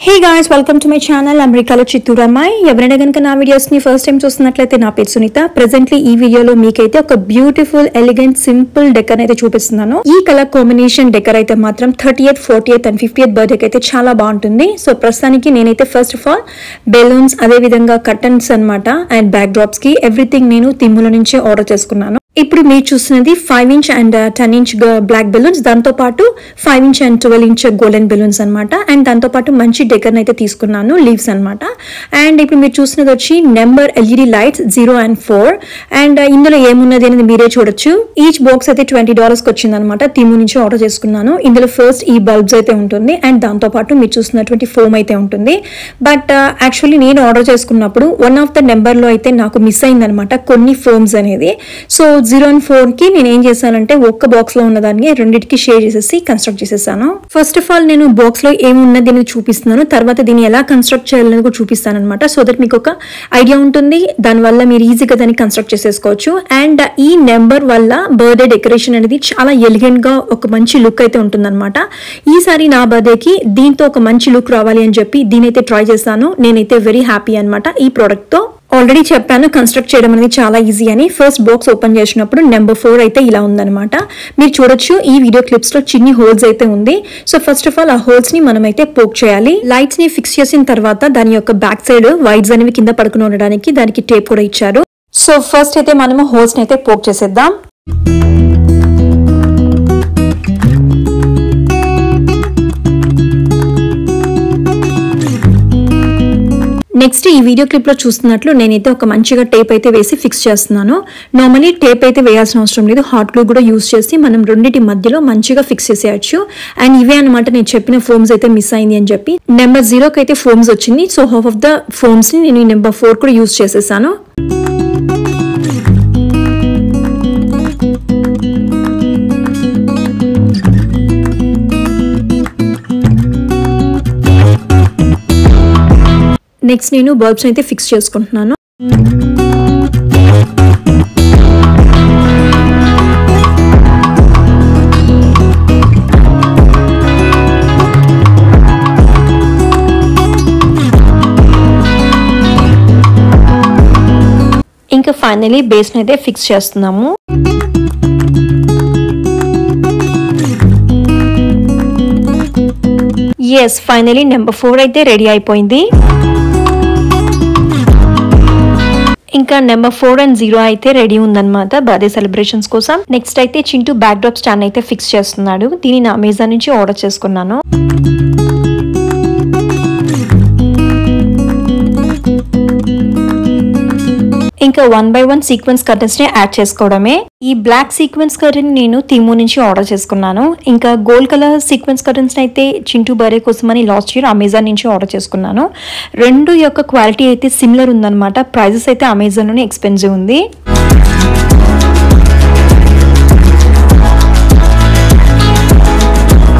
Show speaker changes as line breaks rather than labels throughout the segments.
Hey guys, welcome to my channel. I'm Rikalo Chitturamai. ఎవరైనా గనుక నా వీడియోస్ ని ఫస్ట్ టైం చూస్తున్నట్లయితే నా పేరు సునీత. ప్రెజెంట్లీ ఈ వీడియోలో మీకైతే ఒక బ్యూటిఫుల్ ఎలిగెంట్ సింపుల్ డెకర్ అయితే చూపిస్తున్నాను. ఈ కలర్ కాంబినేషన్ డెకర్ అయితే మాత్రం 30th, 40th and 50th బర్త్డేకి అయితే చాలా బాగుంటుంది. సో ప్రస్తుతానికి నేనైతే ఫస్ట్ ఆఫ్ ఆల్ బెలూన్స్, అదే విధంగా కర్టన్స్ అన్నమాట, అండ్ బ్యాక్ డ్రాప్స్ కి ఎవ్రీథింగ్ నేను తిమ్ముల నుంచి ఆర్డర్ చేసుకున్నాను. ఇప్పుడు మీరు చూస్తున్నది 5 inch and 10 inch black balloons, దాంతో పాటు 5 inch and 12 inch golden balloons అనమాట. అండ్ దాంతో పాటు మంచి డెకర్ అయితే తీసుకున్నాను, లీవ్స్ అనమాట. అండ్ ఇప్పుడు మీరు చూస్తున్నది వచ్చి number LED lights 0 and 4. And ఇందులో ఏమున్నది అనేది మీరే చూడొచ్చు. ఈచ్ బాక్స్ అయితే $20 వచ్చింది అనమాట. తిమ్ము నుంచి ఆర్డర్ చేసుకున్నాను. ఇందులో ఫస్ట్ ఈ బల్బ్స్ అయితే ఉంటుంది, అండ్ దాంతో పాటు మీరు చూస్తున్నటువంటి ఫోమ్ అయితే ఉంటుంది. బట్ యాక్చువల్లీ నేను ఆర్డర్ చేసుకున్నప్పుడు వన్ ఆఫ్ ద నెంబర్ లో అయితే నాకు మిస్ అయింది అనమాట కొన్ని ఫోమ్స్ అనేది. సో 0 and 4 కి నేను ఏం చేశానంటే ఒక్క బాక్స్ లో ఉన్నదాన్ని రెండింటికి షేర్ చేసేసి కన్స్ట్రక్ట్ చేసేసాను. ఫస్ట్ ఆఫ్ ఆల్ నేను బాక్స్ లో ఏమున్నది అనేది చూపిస్తున్నాను, తర్వాత దీన్ని ఎలా కన్స్ట్రక్ట్ చేయాలని కూడా చూపిస్తాను అనమాట. సో దట్ మీకు ఒక ఐడియా ఉంటుంది, దానివల్ల మీరు ఈజీగా దాన్ని కన్స్ట్రక్ట్ చేసేసుకోవచ్చు. అండ్ ఈ నెంబర్ వల్ల బర్త్డే డెకరేషన్ అనేది చాలా ఎలిగెంట్ గా ఒక మంచి లుక్ అయితే ఉంటుందన్నమాట. ఈసారి నా బర్త్డేకి దీంతో ఒక మంచి లుక్ రావాలి అని చెప్పి దీనైతే ట్రై చేశాను. నేనైతే వెరీ హ్యాపీ అనమాట ఈ ప్రోడక్ట్ తో. ఆల్రెడీ చెప్పాను కన్స్ట్రక్ట్ చేయడం అనేది చాలా ఈజీ అని. ఫస్ట్ బాక్స్ ఓపెన్ చేసినప్పుడు నెంబర్ 4 అయితే ఇలా ఉందన్నమాట. మీరు చూడొచ్చు ఈ వీడియో క్లిప్స్ లో చిన్ని హోల్స్ అయితే ఉంది. సో ఫస్ట్ ఆఫ్ ఆల్ ఆ హోల్స్ ని మనం అయితే పోక్ చేయాలి. లైట్స్ ని ఫిక్స్ చేసిన తర్వాత దాని యొక్క బ్యాక్ సైడ్ వైర్స్ అనేవి కింద పడుకుని ఉండడానికి దానికి టేప్ కూడా ఇచ్చారు. సో ఫస్ట్ అయితే మనము హోల్స్ ని అయితే పోక్ చేసేద్దాం. నెక్స్ట్ ఈ వీడియో క్లిప్ లో చూస్తున్నట్లు నేనైతే ఒక మంచిగా టేప్ అయితే వేసి ఫిక్స్ చేస్తున్నాను. నార్మల్లీ టేప్ అయితే వేయాల్సిన అవసరం లేదు, హాట్ గ్లూ కూడా యూస్ చేసి మనం రెండింటి మధ్యలో మంచిగా ఫిక్స్ చేసేయచ్చు. అండ్ ఇవే అనమాట నేను చెప్పిన ఫోమ్స్ అయితే మిస్ అయింది అని చెప్పి. నెంబర్ 0కి అయితే ఫోమ్స్ వచ్చింది. So half of the firms ని నేను నెంబర్ 4 కూడా యూస్ చేసేసాను. నెక్స్ట్ నేను బల్బ్స్ అయితే ఫిక్స్ చేసుకుంటున్నాను. ఇంకా ఫైనలీ బేస్ అయితే ఫిక్స్ చేస్తున్నాము. ఎస్, ఫైనలీ నెంబర్ 4 అయితే రెడీ అయిపోయింది. ఇంకా నెంబర్ 4 and 0 అయితే రెడీ ఉందన్నమాట బర్త్డే సెలబ్రేషన్స్ కోసం. నెక్స్ట్ అయితే చింటూ బ్యాక్ డ్రాప్ స్టాండ్ అయితే ఫిక్స్ చేస్తున్నాడు. దీనిని అమెజాన్ నుంచి ఆర్డర్ చేసుకున్నాను. ఇంకా 1 by 1 సీక్వెన్స్ కర్టన్స్ ని యాడ్ చేసుకోవడమే. ఈ బ్లాక్ సీక్వెన్స్ కర్టన్ నేను తిమ్ము నుంచి ఆర్డర్ చేసుకున్నాను. ఇంకా గోల్డ్ కలర్ సీక్వెన్స్ కర్టన్స్ అయితే చింటూ బర్త్డే కోసం అని లాస్ట్ ఇయర్ అమెజాన్ నుంచి ఆర్డర్ చేసుకున్నాను. రెండు యొక్క క్వాలిటీ అయితే సిమిలర్ ఉందన్నమాట. ప్రైజెస్ అయితే అమెజాన్ లోనే ఎక్స్పెన్సివ్ ఉంది.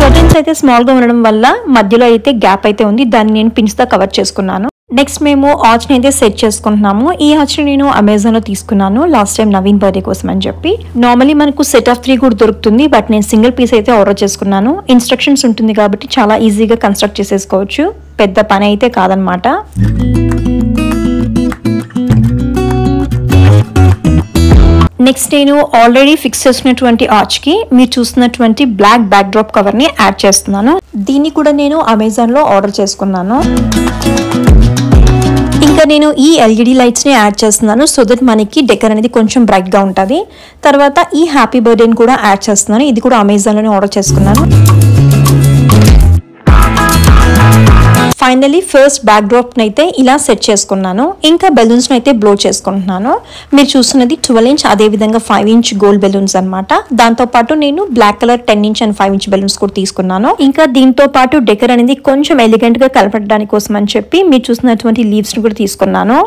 కర్టన్స్ అయితే స్మాల్ గా ఉండడం వల్ల మధ్యలో అయితే గ్యాప్ అయితే ఉంది, దాన్ని నేను పిన్స్ తో కవర్ చేసుకున్నాను. నెక్స్ట్ మేము ఆర్చ్ ని అయితే సెట్ చేసుకుంటున్నాము. ఈ ఆర్చ్ ని నేను అమెజాన్ లో తీసుకున్నాను లాస్ట్ టైం నవీన్ బర్త్డే కోసం అని చెప్పి. నార్మల్లీ మనకు సెట్ ఆఫ్ 3 కూడా దొరుకుతుంది, బట్ నేను సింగిల్ పీస్ అయితే ఆర్డర్ చేసుకున్నాను. ఇన్స్ట్రక్షన్స్ ఉంటుంది కాబట్టి చాలా ఈజీగా కన్స్ట్రక్ట్ చేసేసుకోవచ్చు, పెద్ద పని అయితే కాదనమాట. నెక్స్ట్ నేను ఆల్రెడీ ఫిక్స్ చేసినటువంటి ఆర్చ్ కి మీరు చూస్తున్నటువంటి బ్లాక్ బ్యాక్ డ్రాప్ కవర్ ని యాడ్ చేస్తున్నాను. దీన్ని కూడా నేను అమెజాన్ లో ఆర్డర్ చేసుకున్నాను. ఇంకా నేను ఈ ఎల్ఈడి లైట్స్ ని యాడ్ చేస్తున్నాను, సో దట్ మనకి డెకర్ అనేది కొంచెం బ్రైట్ గా ఉంటుంది. తర్వాత ఈ హ్యాపీ బర్త్డేని కూడా యాడ్ చేస్తున్నాను. ఇది కూడా అమెజాన్ లోనే ఆర్డర్ చేసుకున్నాను. ఫైనలీ ఫస్ట్ బ్యాక్ డ్రాప్ అయితే ఇలా సెట్ చేసుకున్నాను. ఇంకా బెలూన్స్ అయితే బ్లో చేసుకుంటున్నాను. మీరు చూస్తున్నది 12 inch, అదే విధంగా 5 inch గోల్డ్ బెలూన్స్ అనమాట. దాంతో పాటు నేను black colour 10 inch and 5 inch balloons కూడా తీసుకున్నాను. ఇంకా దీంతో పాటు డెకర్ అనేది కొంచెం ఎలిగెంట్ గా కలపడానికి కోసం అని చెప్పి మీరు చూస్తున్నటువంటి లీవ్స్ ని కూడా తీసుకున్నాను.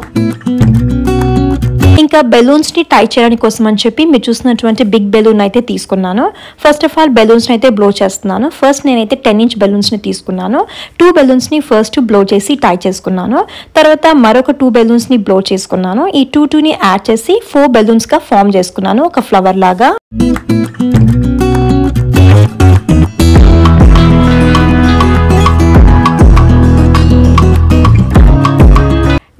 ఇంకా బెలూన్స్ ని టై చేయడానికి కోసం అని చెప్పి మీరు చూసినటువంటి బిగ్ బెలూన్ అయితే తీసుకున్నాను. ఫస్ట్ ఆఫ్ ఆల్ బెలూన్స్ అయితే బ్లో చేస్తున్నాను. ఫస్ట్ నేనైతే 10 inch బెలూన్స్ ని తీసుకున్నాను. 2 బెలూన్స్ ని ఫస్ట్ బ్లో చేసి టై చేసుకున్నాను. తర్వాత మరొక 2 బెలూన్స్ ని బ్లో చేసుకున్నాను. ఈ 2 ని యాడ్ చేసి 4 బెలూన్స్ గా ఫామ్ చేసుకున్నాను, ఒక ఫ్లవర్ లాగా.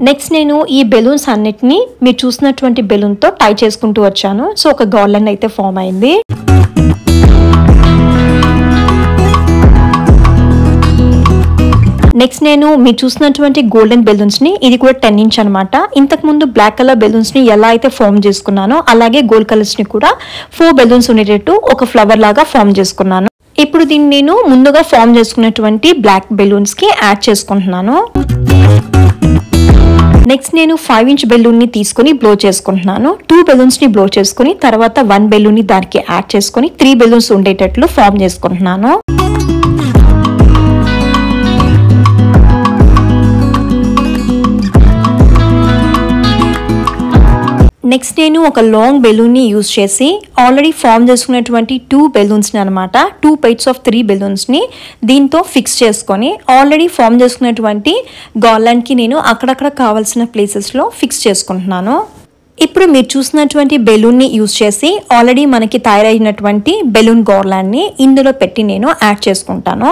నెక్స్ట్ నేను ఈ బెలూన్స్ అన్నిటిని మీరు చూసినటువంటి బెలూన్తో టై చేసుకుంటూ వచ్చాను. సో ఒక గార్లెండ్ అయితే ఫామ్ అయింది. నెక్స్ట్ నేను మీరు చూసినటువంటి గోల్డెన్ బెలూన్స్ ని, ఇది కూడా 10 ఇంచ్ అనమాట. ఇంతకు ముందు బ్లాక్ కలర్ బెలూన్స్ ని ఎలా అయితే ఫామ్ చేసుకున్నానో అలాగే గోల్డ్ కలర్స్ ని కూడా 4 బెలూన్స్ ఉండేటట్టు ఒక ఫ్లవర్ లాగా ఫామ్ చేసుకున్నాను. ఇప్పుడు దీన్ని నేను ముందుగా ఫామ్ చేసుకున్నటువంటి బ్లాక్ బెలూన్స్ కి యాడ్ చేసుకుంటున్నాను. నెక్స్ట్ నేను 5 ఇంచ్ బెలూన్ ని తీసుకుని బ్లో చేసుకుంటున్నాను. 2 బెలూన్స్ ని బ్లో చేసుకుని తర్వాత 1 బెలూన్ ని దానికి యాడ్ చేసుకుని 3 బెలూన్స్ ఉండేటట్లు ఫామ్ చేసుకుంటున్నాను. నెక్స్ట్ నేను ఒక లాంగ్ బెలూన్ ని యూజ్ చేసి ఆల్రెడీ ఫామ్ చేసుకున్నటువంటి 2 బెలూన్స్ ని అనమాట 2 పైట్స్ ఆఫ్ 3 బెలూన్స్ ని దీంతో ఫిక్స్ చేసుకొని ఆల్రెడీ ఫామ్ చేసుకున్నటువంటి గార్లాండ్ కి నేను అక్కడక్కడ కావాల్సిన ప్లేసెస్ లో ఫిక్స్ చేసుకుంటున్నాను. ఇప్పుడు మీరు చూసినటువంటి బెలూన్ ని యూజ్ చేసి ఆల్రెడీ మనకి తయారైనటువంటి బెలూన్ గార్లాండ్ ని ఇందులో పెట్టి నేను యాడ్ చేసుకుంటాను.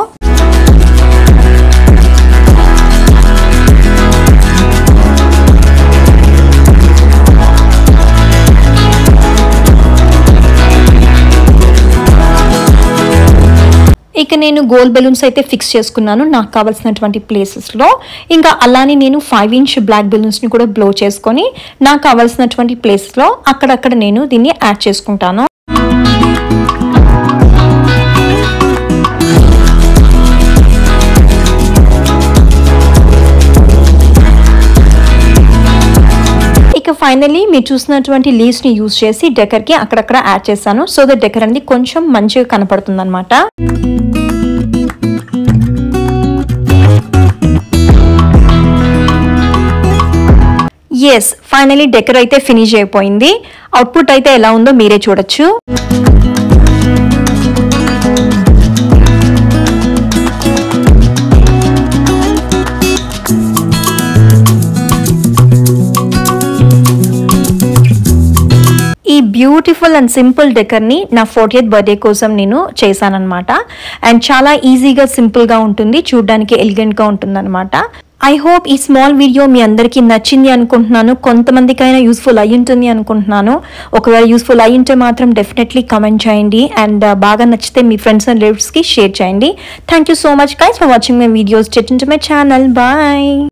ఇక నేను గోల్డ్ బెలూన్స్ అయితే ఫిక్స్ చేసుకున్నాను నాకు కావాల్సినటువంటి ప్లేసెస్లో. ఇంకా అలానే నేను 5 ఇంచ్ బ్లాక్ బెలూన్స్ని కూడా బ్లో చేసుకొని నాకు కావాల్సినటువంటి ప్లేస్లో అక్కడక్కడ నేను దీన్ని యాడ్ చేసుకుంటాను. ఇక ఫైనల్లీ మీరు చూసినటువంటి లీవ్స్ ని యూజ్ చేసి డెకర్ కి అక్కడక్కడ యాడ్ చేశాను. సో దట్ డెకర్ అనేది కొంచెం మంచిగా కనపడుతుంది అనమాట. ఎస్, ఫైనల్లీ డెకర్ అయితే ఫినిష్ అయిపోయింది. అవుట్పుట్ అయితే ఎలా ఉందో మీరే చూడొచ్చు. ఈ బ్యూటిఫుల్ అండ్ సింపుల్ డెకర్ ని నా 40th బర్త్డే కోసం నేను చేశానన్నమాట. అండ్ చాలా ఈజీగా సింపుల్ గా ఉంటుంది, చూడడానికి ఎలిగెంట్ గా ఉంటుంది అనమాట. ఐ హోప్ ఈ స్మాల్ వీడియో మీ అందరికీ నచ్చింది అనుకుంటున్నాను. కొంతమందికైనా యూస్ఫుల్ అయి ఉంటుంది అనుకుంటున్నాను. ఒకవేళ యూస్ఫుల్ అయి ఉంటే మాత్రం డెఫినెట్లీ కమెంట్ చేయండి. అండ్ బాగా నచ్చితే మీ ఫ్రెండ్స్ అండ్ రిలేటివ్స్ కి షేర్ చేయండి. Thank you so much guys for watching my videos. Stay tuned to my channel. Bye.